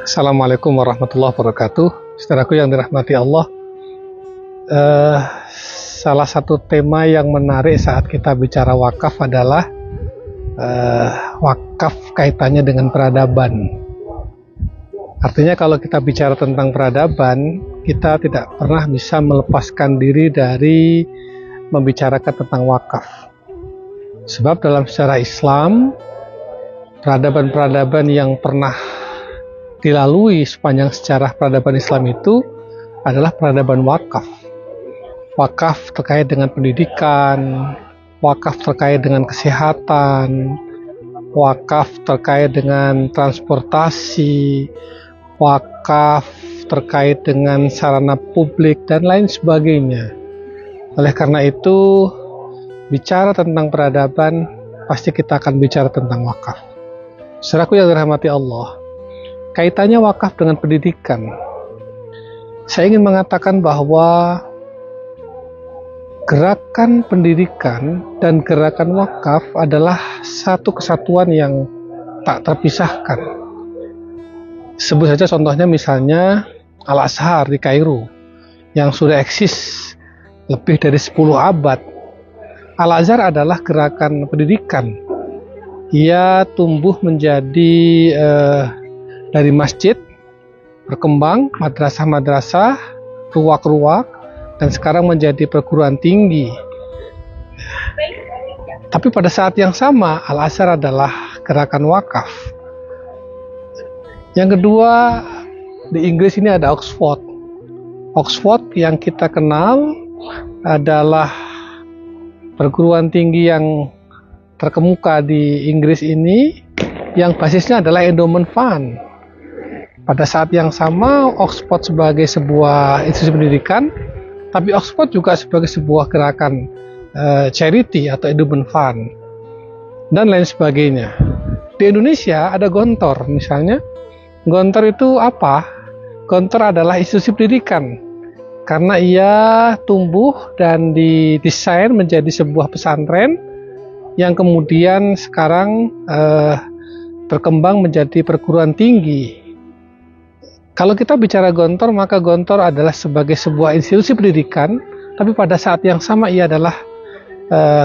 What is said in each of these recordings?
Assalamualaikum warahmatullahi wabarakatuh. Saudaraku yang dirahmati Allah, salah satu tema yang menarik saat kita bicara wakaf adalah wakaf kaitannya dengan peradaban. Artinya kalau kita bicara tentang peradaban, kita tidak pernah bisa melepaskan diri dari membicarakan tentang wakaf. Sebab dalam sejarah Islam, peradaban-peradaban yang pernah dilalui sepanjang sejarah peradaban Islam itu adalah peradaban wakaf. Wakaf terkait dengan pendidikan, wakaf terkait dengan kesehatan, wakaf terkait dengan transportasi, wakaf terkait dengan sarana publik dan lain sebagainya. Oleh karena itu, bicara tentang peradaban, pasti kita akan bicara tentang wakaf. Saudaraku yang dirahmati Allah, kaitannya wakaf dengan pendidikan. Saya ingin mengatakan bahwa gerakan pendidikan dan gerakan wakaf adalah satu kesatuan yang tak terpisahkan. Sebut saja contohnya misalnya Al-Azhar di Kairo yang sudah eksis lebih dari 10 abad. Al-Azhar adalah gerakan pendidikan. Ia tumbuh menjadi dari masjid, berkembang, madrasah-madrasah, ruwak-ruwak, dan sekarang menjadi perguruan tinggi. Tapi pada saat yang sama, Al-Azhar adalah gerakan wakaf. Yang kedua, di Inggris ini ada Oxford. Oxford yang kita kenal adalah perguruan tinggi yang terkemuka di Inggris ini, yang basisnya adalah endowment fund. Pada saat yang sama, Oxford sebagai sebuah institusi pendidikan, tapi Oxford juga sebagai sebuah gerakan charity atau endowment fund, dan lain sebagainya. Di Indonesia ada Gontor misalnya. Gontor itu apa? Gontor adalah institusi pendidikan, karena ia tumbuh dan didesain menjadi sebuah pesantren yang kemudian sekarang berkembang menjadi perguruan tinggi. Kalau kita bicara Gontor, maka Gontor adalah sebagai sebuah institusi pendidikan, tapi pada saat yang sama ia adalah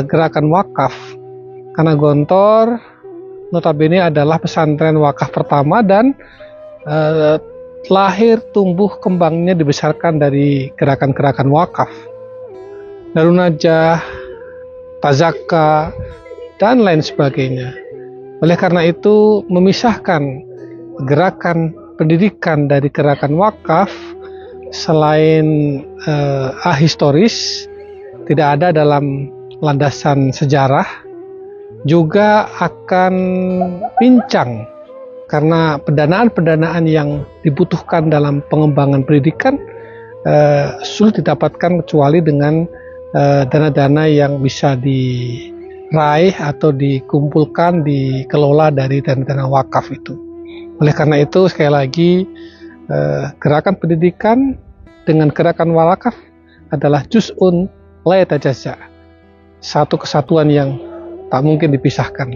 gerakan wakaf. Karena Gontor notabene adalah pesantren wakaf pertama dan lahir, tumbuh, kembangnya dibesarkan dari gerakan-gerakan wakaf. Darun Najah, Tazaka, dan lain sebagainya. Oleh karena itu, memisahkan gerakan pendidikan dari gerakan wakaf selain ahistoris, tidak ada dalam landasan sejarah, juga akan pincang karena pendanaan-pendanaan yang dibutuhkan dalam pengembangan pendidikan sulit didapatkan kecuali dengan dana-dana yang bisa diraih atau dikumpulkan, dikelola dari dana-dana wakaf itu. Oleh karena itu, sekali lagi, gerakan pendidikan dengan gerakan wakaf adalah juz'un la yatajazza, satu kesatuan yang tak mungkin dipisahkan.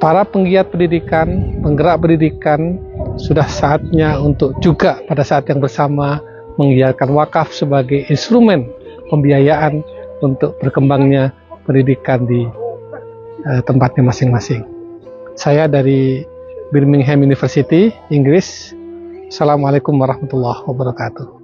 Para penggiat pendidikan, penggerak pendidikan, sudah saatnya untuk juga pada saat yang bersama menggiatkan wakaf sebagai instrumen pembiayaan untuk berkembangnya pendidikan di tempatnya masing-masing. Saya dari Birmingham University, Inggris. Assalamualaikum warahmatullahi wabarakatuh.